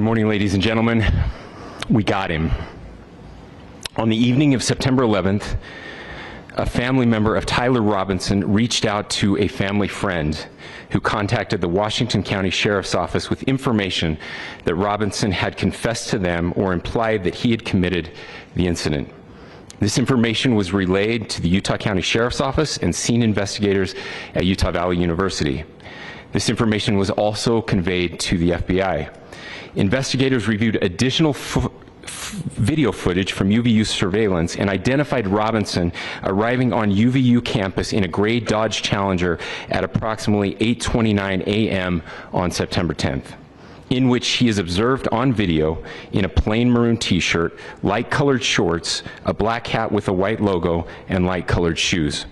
Good morning, ladies and gentlemen. We got him. On the evening of September 11th, a family member of Tyler Robinson reached out to a family friend who contacted the Washington County Sheriff's Office with information that Robinson had confessed to them or implied that he had committed the incident. This information was relayed to the Utah County Sheriff's Office and scene investigators at Utah Valley University. This information was also conveyed to the FBI. Investigators reviewed additional video footage from UVU surveillance and identified Robinson arriving on UVU campus in a gray Dodge Challenger at approximately 8:29 a.m. on September 10th, in which he is observed on video in a plain maroon t-shirt, light-colored shorts, a black hat with a white logo, and light-colored shoes.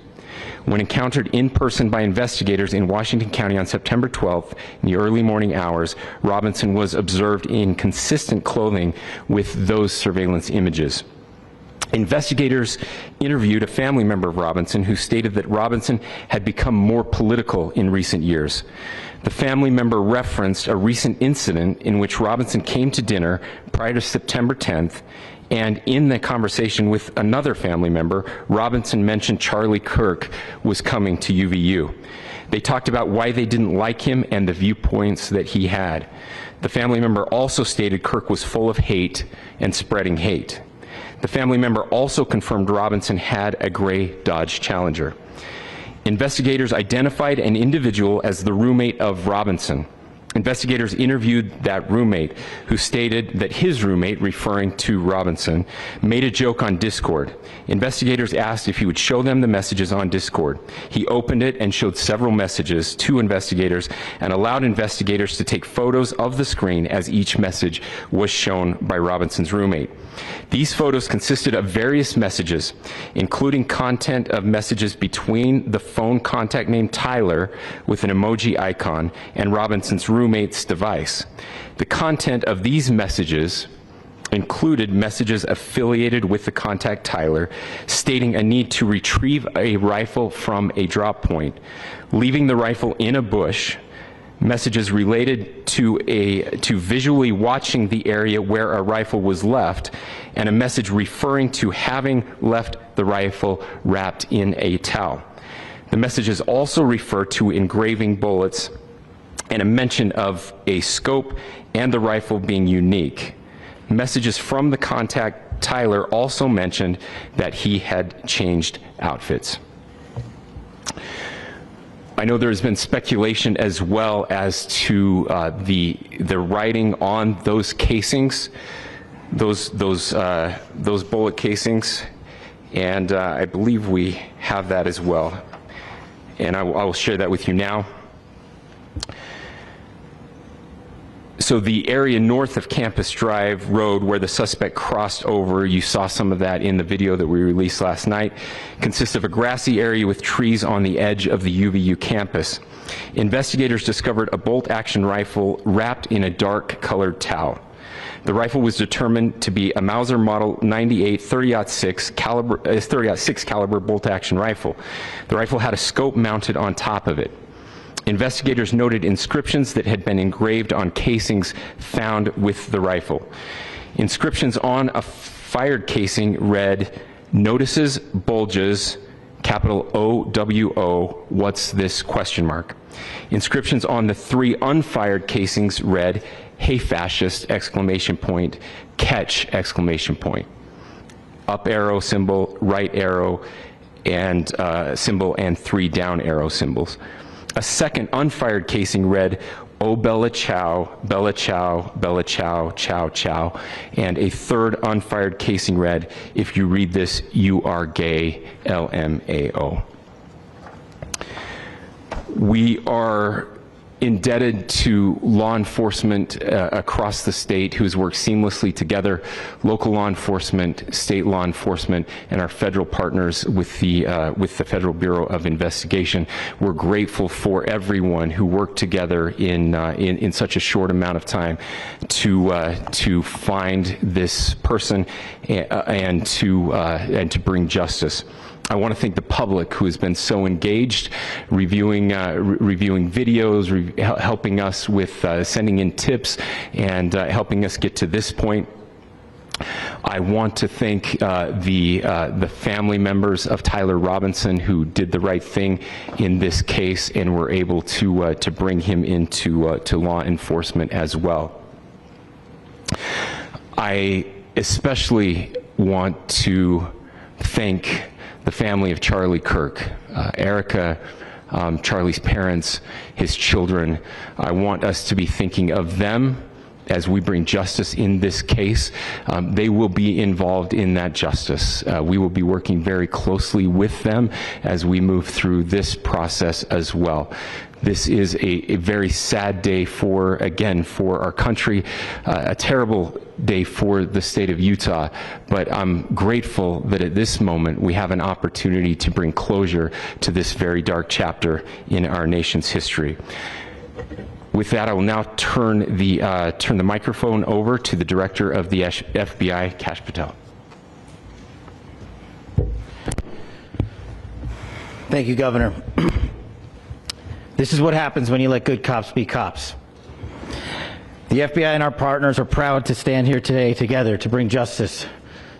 When encountered in person by investigators in Washington County on September 12th in the early morning hours, Robinson was observed in consistent clothing with those surveillance images. Investigators interviewed a family member of Robinson who stated that Robinson had become more political in recent years. The family member referenced a recent incident in which Robinson came to dinner prior to September 10th, and in the conversation with another family member, Robinson mentioned Charlie Kirk was coming to UVU. They talked about why they didn't like him and the viewpoints that he had. The family member also stated Kirk was full of hate and spreading hate. The family member also confirmed Robinson had a gray Dodge Challenger. Investigators identified an individual as the roommate of Robinson. Investigators interviewed that roommate, who stated that his roommate, referring to Robinson, made a joke on Discord. Investigators asked if he would show them the messages on Discord. He opened it and showed several messages to investigators and allowed investigators to take photos of the screen as each message was shown by Robinson's roommate. These photos consisted of various messages, including content of messages between the phone contact named Tyler with an emoji icon and Robinson's roommate's device. The content of these messages included messages affiliated with the contact Tyler, stating a need to retrieve a rifle from a drop point, leaving the rifle in a bush, messages related to visually watching the area where a rifle was left, and a message referring to having left the rifle wrapped in a towel. The messages also refer to engraving bullets and a mention of a scope and the rifle being unique. Messages from the contact Tyler also mentioned that he had changed outfits. I know there's been speculation as well as to the writing on those casings, those bullet casings, and I believe we have that as well. And I will share that with you now. So the area north of Campus Drive Road where the suspect crossed over, you saw some of that in the video that we released last night, consists of a grassy area with trees on the edge of the UVU campus. Investigators discovered a bolt-action rifle wrapped in a dark-colored towel. The rifle was determined to be a Mauser Model 98 .30-6 caliber bolt-action rifle. The rifle had a scope mounted on top of it. Investigators noted inscriptions that had been engraved on casings found with the rifle. Inscriptions on a fired casing read, "Notices, bulges, capital O-W-O, what's this, question mark." Inscriptions on the 3 unfired casings read, "Hey fascist, exclamation point, catch, exclamation point." Up arrow symbol, right arrow and symbol, and 3 down arrow symbols. A second unfired casing read, "Oh Bella Chow, Bella Chow, Bella Chow, Chow Chow," and a third unfired casing read, "If you read this, you are gay, LMAO." We are indebted to law enforcement across the state who's worked seamlessly together, local law enforcement, state law enforcement, and our federal partners with the Federal Bureau of Investigation. We're grateful for everyone who worked together in such a short amount of time to find this person and to bring justice. I want to thank the public who has been so engaged, reviewing videos, helping us with sending in tips, and helping us get to this point. I want to thank the family members of Tyler Robinson who did the right thing in this case and were able to bring him into to law enforcement as well. I especially want to thank the family of Charlie Kirk, Erica, Charlie's parents, his children. I want us to be thinking of them as we bring justice in this case. They will be involved in that justice. We will be working very closely with them as we move through this process as well. This is a very sad day for our country, a terrible day for the state of Utah, but I'm grateful that at this moment we have an opportunity to bring closure to this very dark chapter in our nation's history. With that, I will now turn the microphone over to the Director of the FBI, Kash Patel. Thank you, Governor. This is what happens when you let good cops be cops. The FBI and our partners are proud to stand here today together to bring justice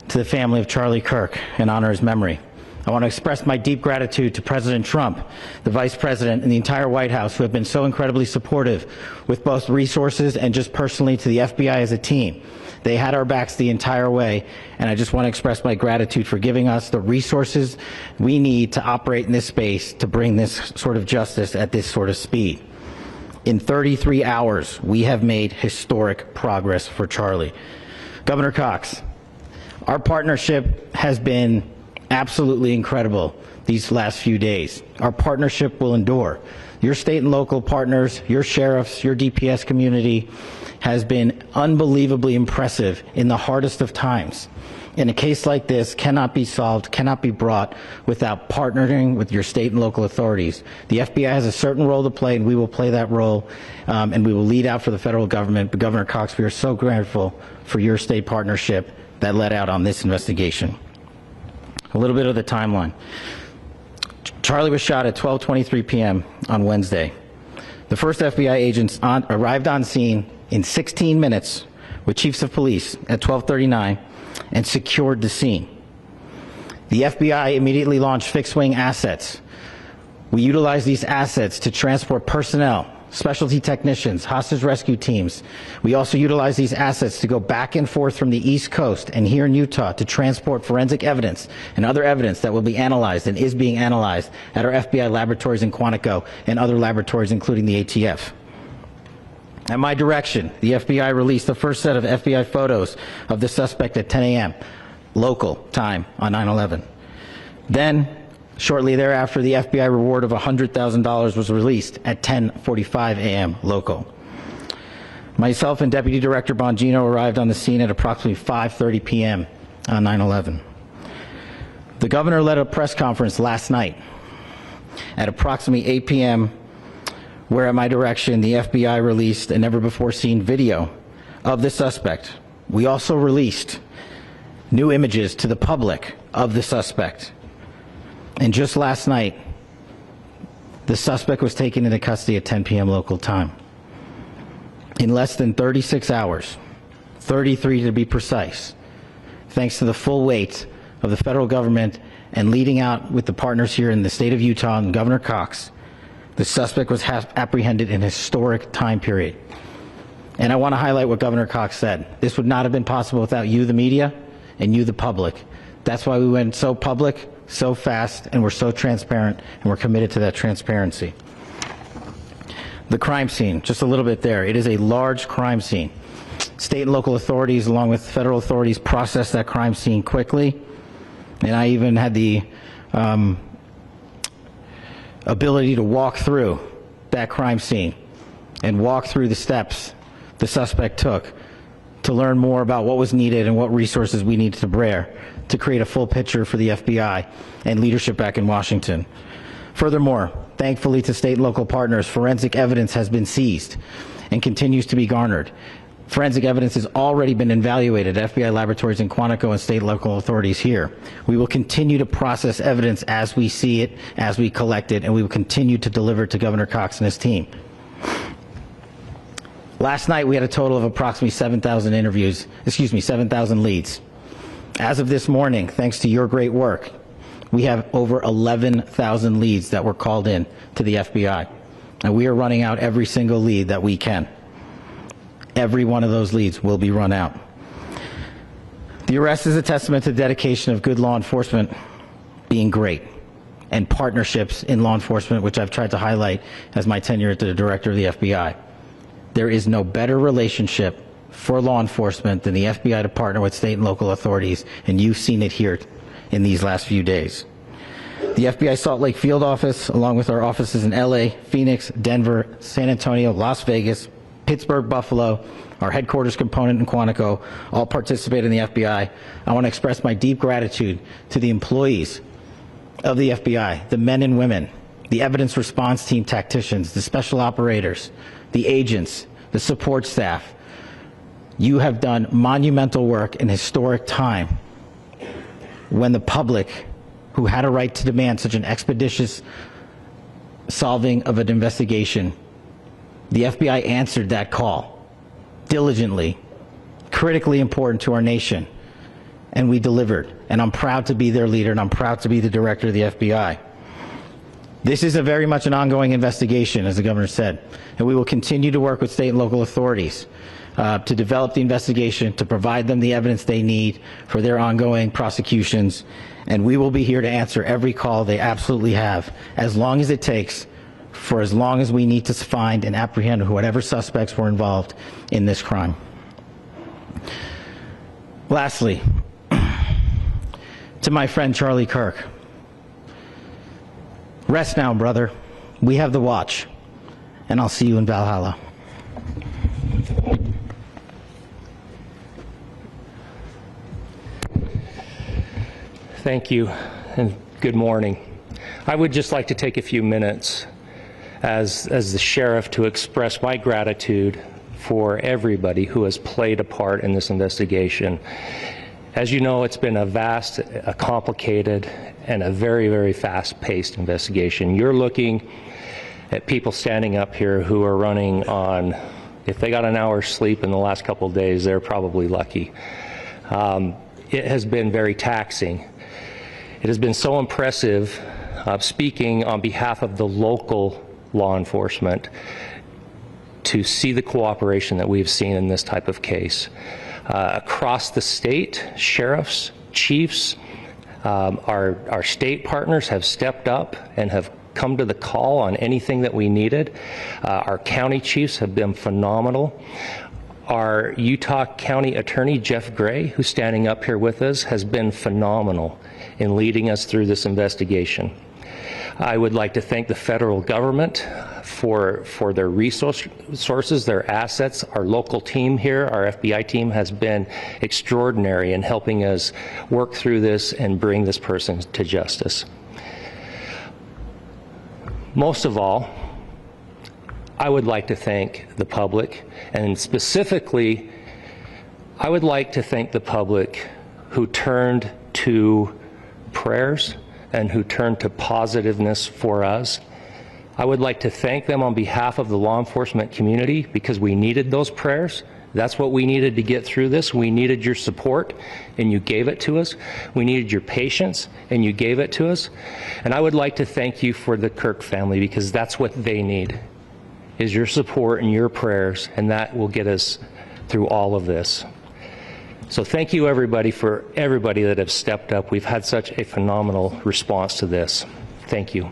to the family of Charlie Kirk and honor his memory. I want to express my deep gratitude to President Trump, the Vice President, and the entire White House who have been so incredibly supportive with both resources and just personally to the FBI as a team. They had our backs the entire way, and I just want to express my gratitude for giving us the resources we need to operate in this space to bring this sort of justice at this sort of speed. In 33 hours, we have made historic progress for Charlie. Governor Cox, our partnership has been absolutely incredible these last few days. Our partnership will endure. Your state and local partners, your sheriffs, your DPS community has been unbelievably impressive in the hardest of times. And a case like this cannot be solved, cannot be brought without partnering with your state and local authorities. The FBI has a certain role to play, and we will play that role, and we will lead out for the federal government. But Governor Cox, we are so grateful for your state partnership that led out on this investigation. A little bit of the timeline. Charlie was shot at 12:23 p.m. on Wednesday. The first FBI agents arrived on scene in 16 minutes with chiefs of police at 12:39 and secured the scene. The FBI immediately launched fixed-wing assets. We utilized these assets to transport personnel, specialty technicians, hostage rescue teams. We also utilized these assets to go back and forth from the East Coast and here in Utah to transport forensic evidence and other evidence that will be analyzed and is being analyzed at our FBI laboratories in Quantico and other laboratories, including the ATF. At my direction, the FBI released the first set of FBI photos of the suspect at 10 a.m. local time on 9/11. Then, shortly thereafter, the FBI reward of $100,000 was released at 10:45 a.m. local. Myself and Deputy Director Bongino arrived on the scene at approximately 5:30 p.m. on 9/11. The governor led a press conference last night at approximately 8 p.m. where at my direction, the FBI released a never-before-seen video of the suspect. We also released new images to the public of the suspect. And just last night, the suspect was taken into custody at 10 p.m. local time. In less than 36 hours, 33 to be precise, thanks to the full weight of the federal government and leading out with the partners here in the state of Utah and Governor Cox, the suspect was apprehended in a historic time period. And I want to highlight what Governor Cox said. This would not have been possible without you, the media, and you, the public. That's why we went so public, so fast, and we're so transparent, and we're committed to that transparency. The crime scene, just a little bit there. It is a large crime scene. State and local authorities, along with federal authorities, processed that crime scene quickly. And I even had the ability to walk through that crime scene and walk through the steps the suspect took to learn more about what was needed and what resources we needed to bear to create a full picture for the FBI and leadership back in Washington. Furthermore, thankfully to state and local partners, forensic evidence has been seized and continues to be garnered. Forensic evidence has already been evaluated at FBI laboratories in Quantico and state and local authorities here. We will continue to process evidence as we see it, as we collect it, and we will continue to deliver it to Governor Cox and his team. Last night, we had a total of approximately 7,000 leads. As of this morning, thanks to your great work, we have over 11,000 leads that were called in to the FBI. And we are running out every single lead that we can. Every one of those leads will be run out. The arrest is a testament to the dedication of good law enforcement being great, and partnerships in law enforcement, which I've tried to highlight as my tenure as the director of the FBI. There is no better relationship for law enforcement than the FBI to partner with state and local authorities, and you've seen it here in these last few days. The FBI Salt Lake field office, along with our offices in LA, Phoenix, Denver, San Antonio, Las Vegas, Pittsburgh, Buffalo, our headquarters component in Quantico, all participate in the FBI. I want to express my deep gratitude to the employees of the FBI, the men and women, the evidence response team tacticians, the special operators, the agents, the support staff. You have done monumental work in historic time when the public, who had a right to demand such an expeditious solving of an investigation, the FBI answered that call diligently, critically important to our nation, and we delivered. And I'm proud to be their leader, and I'm proud to be the director of the FBI. This is a very much an ongoing investigation, as the governor said, and we will continue to work with state and local authorities to develop the investigation, to provide them the evidence they need for their ongoing prosecutions, and we will be here to answer every call they absolutely have, as long as it takes, for as long as we need to find and apprehend whatever suspects were involved in this crime. Lastly, to my friend Charlie Kirk, rest now, brother. We have the watch, and I'll see you in Valhalla. Thank you, and good morning. I would just like to take a few minutes as the sheriff to express my gratitude for everybody who has played a part in this investigation. As you know, it's been a vast, a complicated, and a very, very fast-paced investigation. You're looking at people standing up here who are running on, if they got an hour's sleep in the last couple of days, they're probably lucky. It has been very taxing. It has been so impressive, speaking on behalf of the local law enforcement, to see the cooperation that we've seen in this type of case. Across the state, sheriffs, chiefs, our state partners have stepped up and have come to the call on anything that we needed. Our county chiefs have been phenomenal. Our Utah County Attorney, Jeff Gray, who's standing up here with us, has been phenomenal in leading us through this investigation. I would like to thank the federal government for their resources, their assets. Our local team here, our FBI team, has been extraordinary in helping us work through this and bring this person to justice. Most of all, I would like to thank the public, and specifically, I would like to thank the public who turned to prayers and who turned to positiveness for us. I would like to thank them on behalf of the law enforcement community, because we needed those prayers. That's what we needed to get through this. We needed your support, and you gave it to us. We needed your patience, and you gave it to us. And I would like to thank you for the Kirk family, because that's what they need, is your support and your prayers, and that will get us through all of this. So thank you, everybody, for everybody that have stepped up. We've had such a phenomenal response to this. Thank you.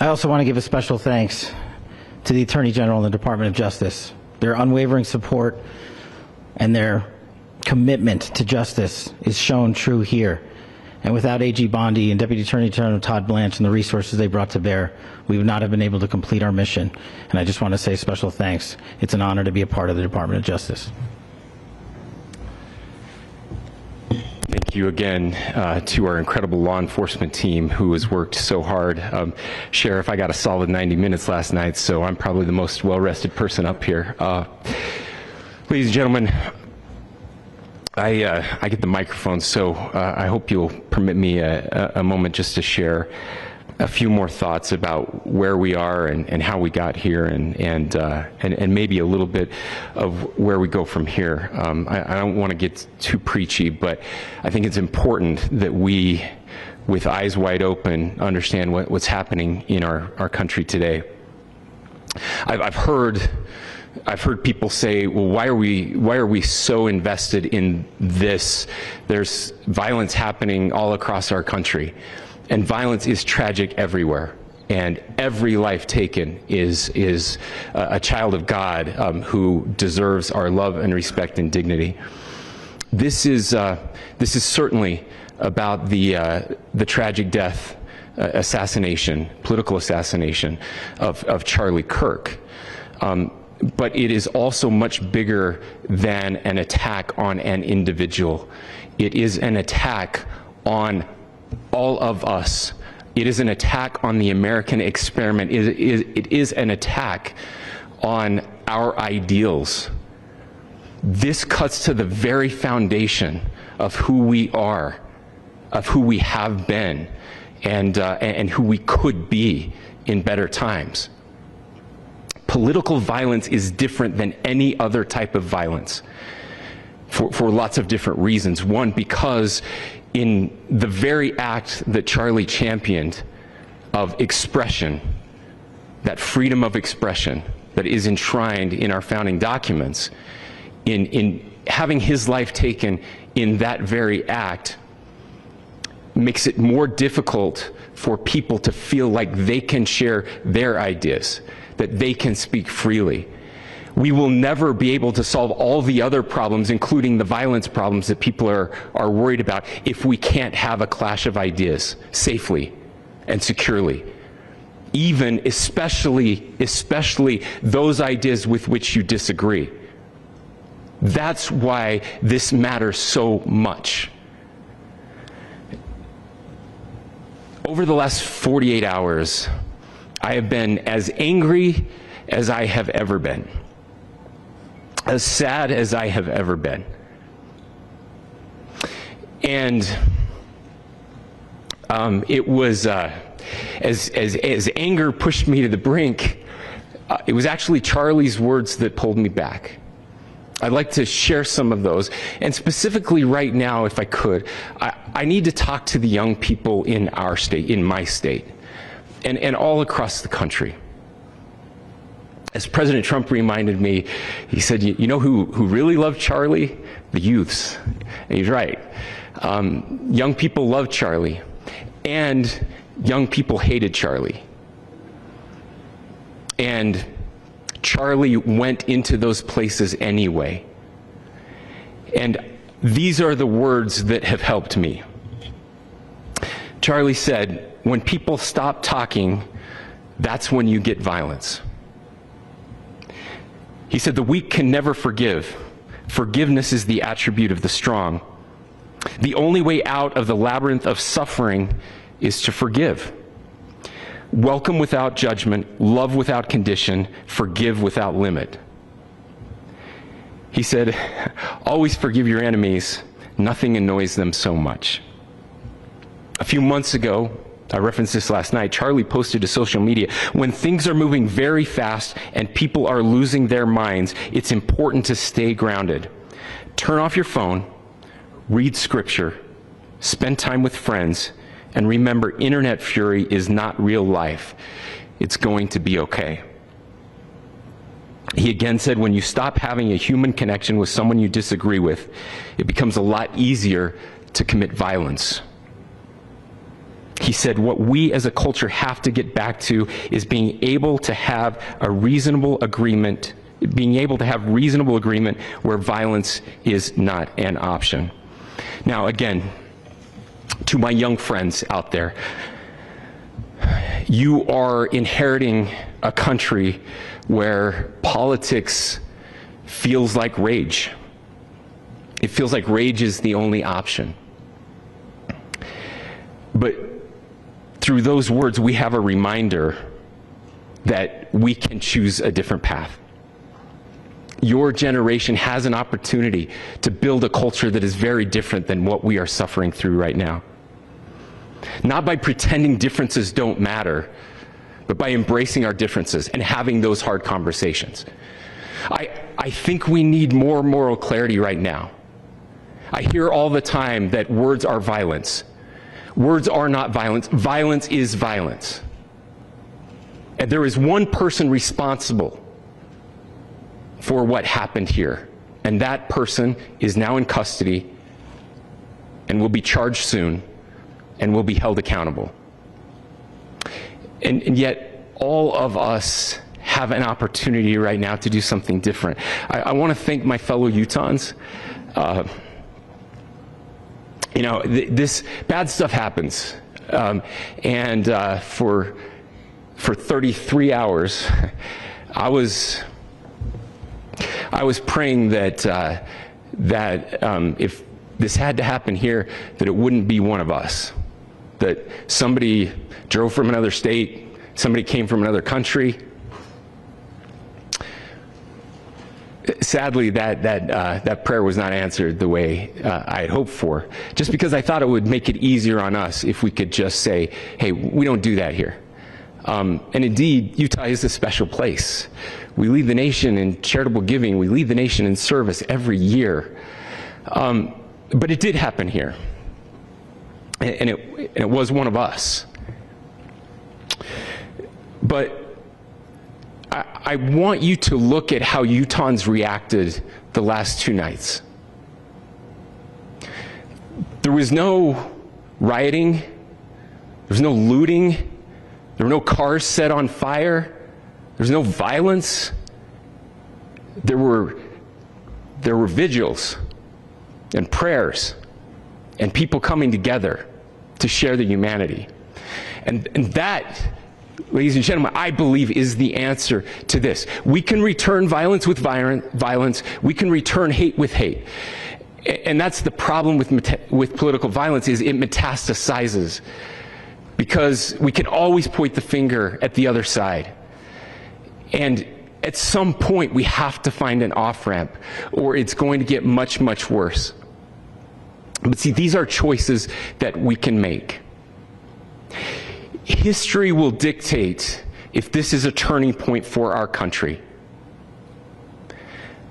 I also want to give a special thanks to the Attorney General and the Department of Justice. Their unwavering support and their commitment to justice is shown true here. And without AG Bondi and Deputy Attorney General Todd Blanche and the resources they brought to bear, we would not have been able to complete our mission. And I just want to say special thanks. It's an honor to be a part of the Department of Justice. Thank you again to our incredible law enforcement team who has worked so hard. Sheriff, I got a solid 90 minutes last night, so I'm probably the most well-rested person up here. Ladies and gentlemen, I get the microphone, so I hope you'll permit me a moment just to share a few more thoughts about where we are and how we got here, and maybe a little bit of where we go from here. I don't want to get too preachy, but I think it's important that we, with eyes wide open, understand what's happening in our country today. I've heard people say, well, why are we so invested in this? There's violence happening all across our country. And violence is tragic everywhere. And every life taken is a child of God who deserves our love and respect and dignity. This is certainly about the tragic death, political assassination of Charlie Kirk. But it is also much bigger than an attack on an individual. It is an attack on all of us. It is an attack on the American experiment. It is an attack on our ideals. This cuts to the very foundation of who we are, of who we have been, and who we could be in better times. Political violence is different than any other type of violence for lots of different reasons. One, because in the very act that Charlie championed of expression, that freedom of expression that is enshrined in our founding documents, in having his life taken in that very act, makes it more difficult for people to feel like they can share their ideas, that they can speak freely. We will never be able to solve all the other problems, including the violence problems that people are worried about, if we can't have a clash of ideas safely and securely. Especially those ideas with which you disagree. That's why this matters so much. Over the last 48 hours, I have been as angry as I have ever been, as sad as I have ever been. And it was, as anger pushed me to the brink, it was actually Charlie's words that pulled me back. I'd like to share some of those. And specifically right now, if I could, I need to talk to the young people in our state, in my state, and all across the country. As President Trump reminded me, he said, you know who really loved Charlie? The youths. And he's right. Young people loved Charlie, and young people hated Charlie. And Charlie went into those places anyway. And these are the words that have helped me. Charlie said, when people stop talking, that's when you get violence. He said, the weak can never forgive. Forgiveness is the attribute of the strong. The only way out of the labyrinth of suffering is to forgive. Welcome without judgment, love without condition, forgive without limit. He said, always forgive your enemies. Nothing annoys them so much. A few months ago, I referenced this last night, Charlie posted to social media, when things are moving very fast and people are losing their minds, it's important to stay grounded. Turn off your phone, read scripture, spend time with friends, and remember, internet fury is not real life. It's going to be okay. He again said, when you stop having a human connection with someone you disagree with, it becomes a lot easier to commit violence. He said, what we as a culture have to get back to is being able to have a reasonable agreement, where violence is not an option. Now, again, to my young friends out there, you are inheriting a country where politics feels like rage. It feels like rage is the only option. But through those words, we have a reminder that we can choose a different path. Your generation has an opportunity to build a culture that is very different than what we are suffering through right now. Not by pretending differences don't matter, but by embracing our differences and having those hard conversations. I think we need more moral clarity right now. I hear all the time that words are violence. Words are not violence. Violence is violence. And there is one person responsible for what happened here. And that person is now in custody and will be charged soon and will be held accountable. And yet, all of us have an opportunity right now to do something different. I want to thank my fellow Utahns. This bad stuff happens. For 33 hours, I was praying that if this had to happen here, that it wouldn't be one of us. That somebody drove from another state, somebody came from another country. Sadly, that prayer was not answered the way I had hoped for, just because I thought it would make it easier on us if we could just say, hey, we don't do that here. And indeed, Utah is a special place. We lead the nation in charitable giving. We lead the nation in service every year. But it did happen here. And it was one of us. But I want you to look at how Utahns reacted the last 2 nights. There was no rioting. There was no looting. There were no cars set on fire. There was no violence. There were vigils and prayers and people coming together to share the humanity. And that, ladies and gentlemen, I believe is the answer to this. We can return violence with violence. We can return hate with hate. And that's the problem with political violence, is it metastasizes. Because we can always point the finger at the other side. And at some point, we have to find an off-ramp, or it's going to get much, much worse. But see, these are choices that we can make. History will dictate if this is a turning point for our country.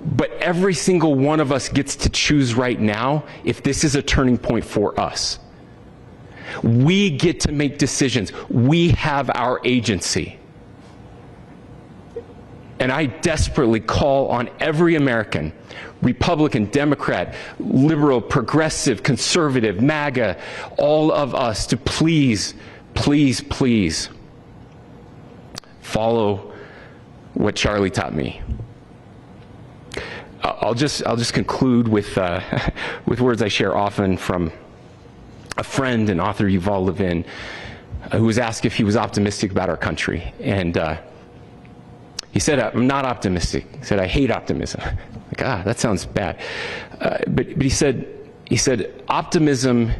But every single one of us gets to choose right now if this is a turning point for us. We get to make decisions. We have our agency. And I desperately call on every American, Republican, Democrat, liberal, progressive, conservative, MAGA, all of us to please, please, please follow what Charlie taught me. I'll just conclude with words I share often from a friend and author, Yuval Levin, who was asked if he was optimistic about our country. And he said, I'm not optimistic. He said, I hate optimism. Like, that sounds bad. But he said, optimism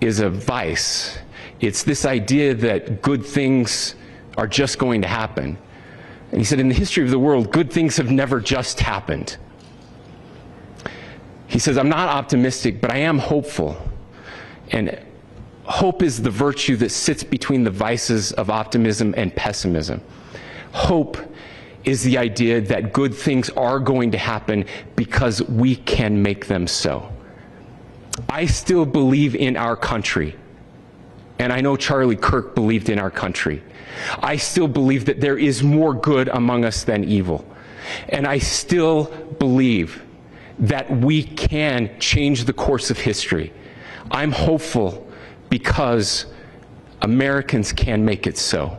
is a vice. It's this idea that good things are just going to happen. And he said, in the history of the world, good things have never just happened. He says, I'm not optimistic, but I am hopeful. And hope is the virtue that sits between the vices of optimism and pessimism. Hope is the idea that good things are going to happen because we can make them so. I still believe in our country. And I know Charlie Kirk believed in our country. I still believe that there is more good among us than evil. And I still believe that we can change the course of history. I'm hopeful because Americans can make it so.